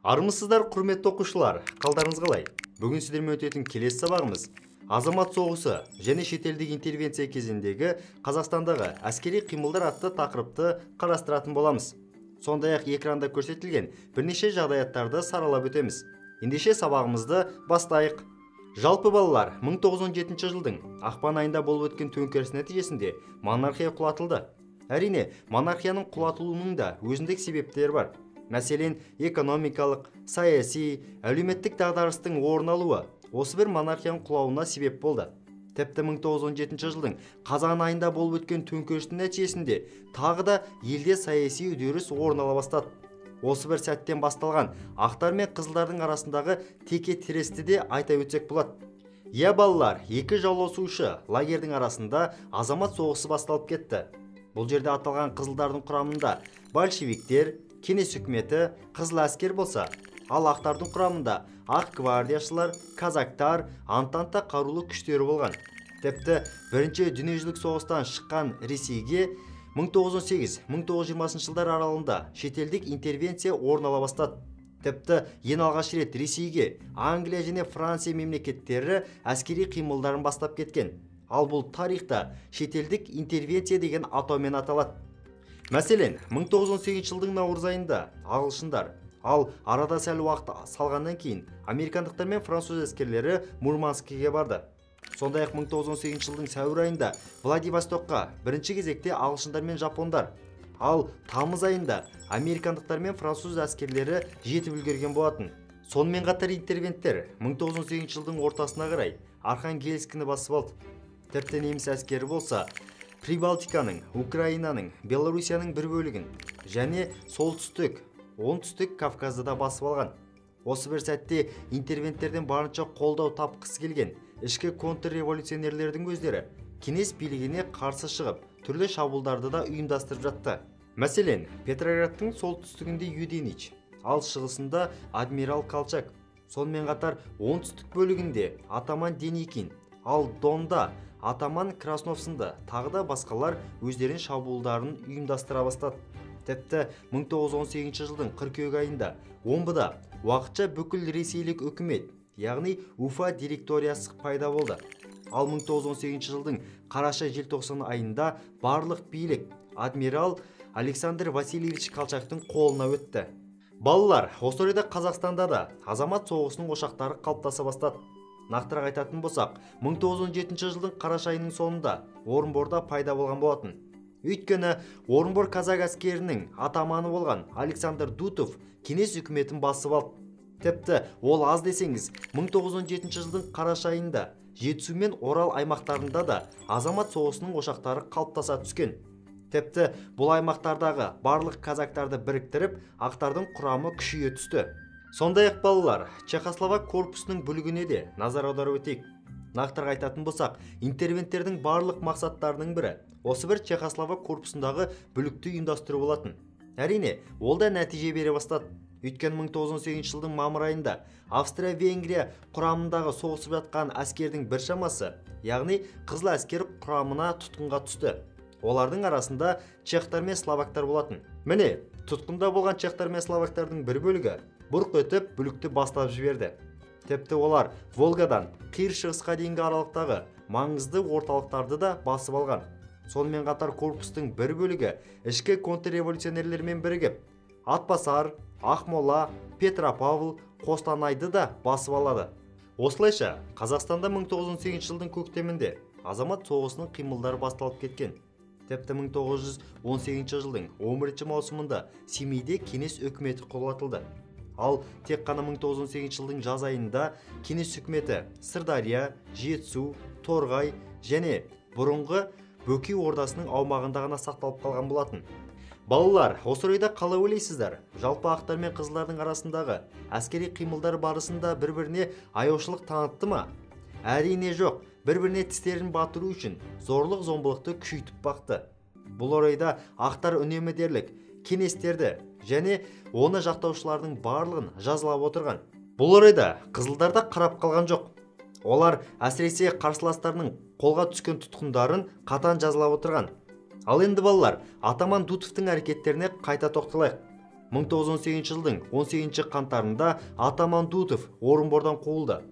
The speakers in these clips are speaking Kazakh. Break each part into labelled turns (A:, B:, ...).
A: Армысыздар, құрметті оқушылар, қалдарыңыз қалай? Бүгін сіздермен өтетін келесі сабағымыз азамат соғысы және шетелдік интервенция кезіндегі Қазақстандағы әскери қимылдар атты тақырыпты қарастыратын боламыз. Сондай-ақ экранда көрсетілген бірнеше жағдаяттарды саралап өтеміз. Ендеше сабағымызды бастайық. Жалпы балалар, 1917 жылдың ақпан айында болып өткен төңкеріс нәтижесінде монархия құлатылды. Әрине, монархияның құлатылуының да өзіндік себептері бар. Мәселен, экономикалық, саяси, әлеуметтік дағдарыстың орын алуы осы бір монархияның құлауына себеп болды. Тіпті 1917 жылдың қазан айында болып өткен төңкерістің нәтижесінде тағы да елде саяси үдеріс орын ала бастады. Осы бір сәттен басталған ақтар мен қызылдардың арасындағы теке тіресті де айта өтсек болады. Иә балалар, екі жауласушы лагердің арасында азамат соғысы басталып кетті. Бұл жерде аталған қызылдардың құрамында большевиктер, кеңес үкіметі, қызыл әскер болса, ал ақтардың құрамында ақ гвардияшылар, казактар, антанта қарулы күштері болған. Тіпті бірінші дүниежүзілік соғыстан шыққан Ресейге 1918-1920 жылдар аралығында шетелдік интервенция орын ала бастады. Тіпті ең алғаш рет Ресейге Англия және Франция мемлекеттері әскери қимылдарын бастап кеткен. Ал бұл тарихта шетелдік интервенция деген атаумен аталады. Мәселен, 1918 жылдың наурыз айында ағылшындар, ал арада сәл уақыт салғаннан кейін американдықтар мен француз әскерлері Мурманскіге барды. Сондай-ақ 1918 жылдың сәуір айында Владивостокқа бірінші кезекте ағылшындар мен жапондар, ал тамыз айында американдықтар мен француз әскерлері жетіп үлгерген болатын. Сонымен қатар интервенттер 1918 жылдың ортасына қарай Архангельскіні басып алды. Тіпті неміс әскері болса, Прибалтиканың, Украинаның, Белоруссияның бір бөлігін және солтүстік, оңтүстік Кавказды да басып алған. Осы бір сәтте интервенттерден барынша қолдау тапқысы келген ішкі контрреволюционерлердің өздері кеңес билігіне қарсы шығып, түрлі шабуылдарды да ұйымдастырып жатты. Мәселен, Петроградтың солтүстігінде Юденич, ал шығысында адмирал Колчак, сонымен қатар оңтүстік бөлігінде атаман Деникин, ал Донда атаман Краснов сынды тағы да басқалар өздерін шабуылдарын ұйымдастыра бастады. Тіпті 1918 жылдың қыркүйек айында Омбыда уақытша бүкіл ресейлік үкімет, яғни Уфа директориясы пайда болды. Ал 1918 жылдың қараша-желтоқсан айында барлық билік адмирал Александр Васильевич Колчактың қолына өтті. Балалар, осы орайда Қазақстанда да азамат соғысының ошақтары қалыптаса бастады. Нақтырақ айтатын болсақ, 1917 жылдың қараша айының соңында Орынборда пайда болған болатын. Өйткені Орынбор казак әскерінің атаманы болған Александр Дутов кеңес үкіметін басып алды. Тіпті ол аз десеңіз, 1917 жылдың қараша айында Жетісу мен Орал аймақтарында да азамат соғысының ошақтары қалыптаса түскен. Тіпті бұл аймақтардағы барлық казактарды біріктіріп, ақтардың құрамы күшейе түсті. Сондай-ақ балалар, Чехословак корпусының бүлігіне де назар аударып өтейік. Нақтырақ айтатын болсақ, интервенттердің барлық мақсаттарының бірі осы бір Чехословак корпусындағы бүлікті ұйымдастыру болатын. Әрине, ол да нәтиже бере бастады. Өйткені 1918 жылдың мамыр айында Австрия-Венгрия құрамындағы соғысып жатқан әскердің біршамасы, яғни қызыл әскер құрамына тұтқынға түсті. Олардың арасында чехтар мен словактар болатын. Міне, тұтқында болған чехтар мен словактардың бір бөлігі бұрқ өтіп бүлікті бастап жіберді. Тіпті олар Волгадан қиыр шығысқа дейінгі аралықтағы маңызды орталықтарды да басып алған. Сонымен қатар корпустың бір бөлігі ішкі контрреволюционерлермен бірігіп, Атбасар, Ақмола, Петропавл, Қостанайды да басып алады. Осылайша, Қазақстанда 1918 жылдың көктемінде азамат соғысының қимылдары басталып кеткен. Тіпті 1918 жылдың 11 маусымында Семейде кеңес үкіметі құлатылды. Ал тек қана 1918 жылдың жаз айында кеңес үкіметі Сырдария, Жетісу, Торғай және бұрынғы Бөкей ордасының аумағында ғана сақталып қалған болатын. Балалар, осы орайда қалай ойлайсыздар? Жалпы ақтар мен қызылдардың арасындағы әскери қимылдар барысында бір-біріне аяушылық танытты ма? Әрине жоқ. Бір-біріне тістерін батыру үшін зорлық-зомбылықты күшейтіп бақты. Бұл орайда ақтар үнемі дерлік кеңестерді және оны жақтаушылардың барлығын жазалап отырған. Бұл орайда қызылдарда қарап қалған жоқ. Олар әсіресе қарсыластарының қолға түскен тұтқындарын қатаң жазалап отырған. Ал енді балалар, атаман Дутовтың әрекеттеріне қайта тоқталайық. 1918 жылдың 18 қаңтарында Атаман Дутов орынбордан қуылды.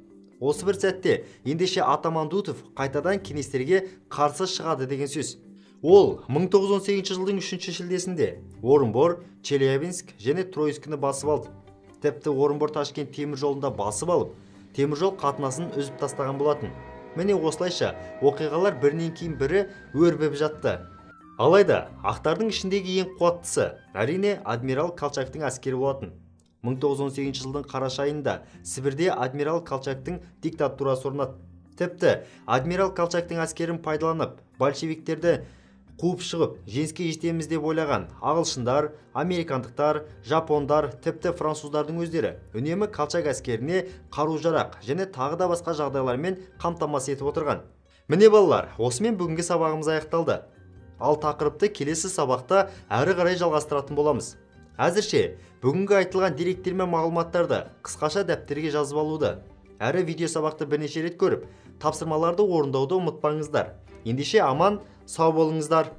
A: Осы бір сәтте ендеше Атаман Дутов қайтадан кеңестерге қарсы шығады деген сөз. Ол 1918 жылдың 3 шілдесінде Орынбор, Челябинск және Троицкіні басып алды. Тіпті Орынбор-Ташкент темір жолында басып алып, темір жол қатынасын үзіп тастаған болатын. Міне осылайша оқиғалар бірінен кейін бірі өрбіп жатты. Алайда ақтардың ішіндегі ең қуаттысы әрине адмирал Колчактың әскері болатын. 1918 жылдың қараша айында Сібірде адмирал Колчактың диктатурасы орнады. Тіпті адмирал Колчактың әскерін пайдаланып, большевиктерді қуып шығып, жеңіске жетеміз деп ойлаған ағылшындар, американдықтар, жапондар, тіпті француздардың өздері үнемі Колчак әскеріне қару-жарақ және тағы да басқа жағдайлармен қамтамасыз етіп отырған. Міне балалар, осымен бүгінгі сабағымыз аяқталды. Ал тақырыпты келесі сабақта әрі қарай жалғастыратын боламыз. Әзірше бүгінгі айтылған деректер мен мағлұматтарды қысқаша дәптерге жазып алуды, әрі видео сабақты бірнеше рет көріп, тапсырмаларды орындауды ұмытпаңыздар. Ендеше аман, сау болыңыздар.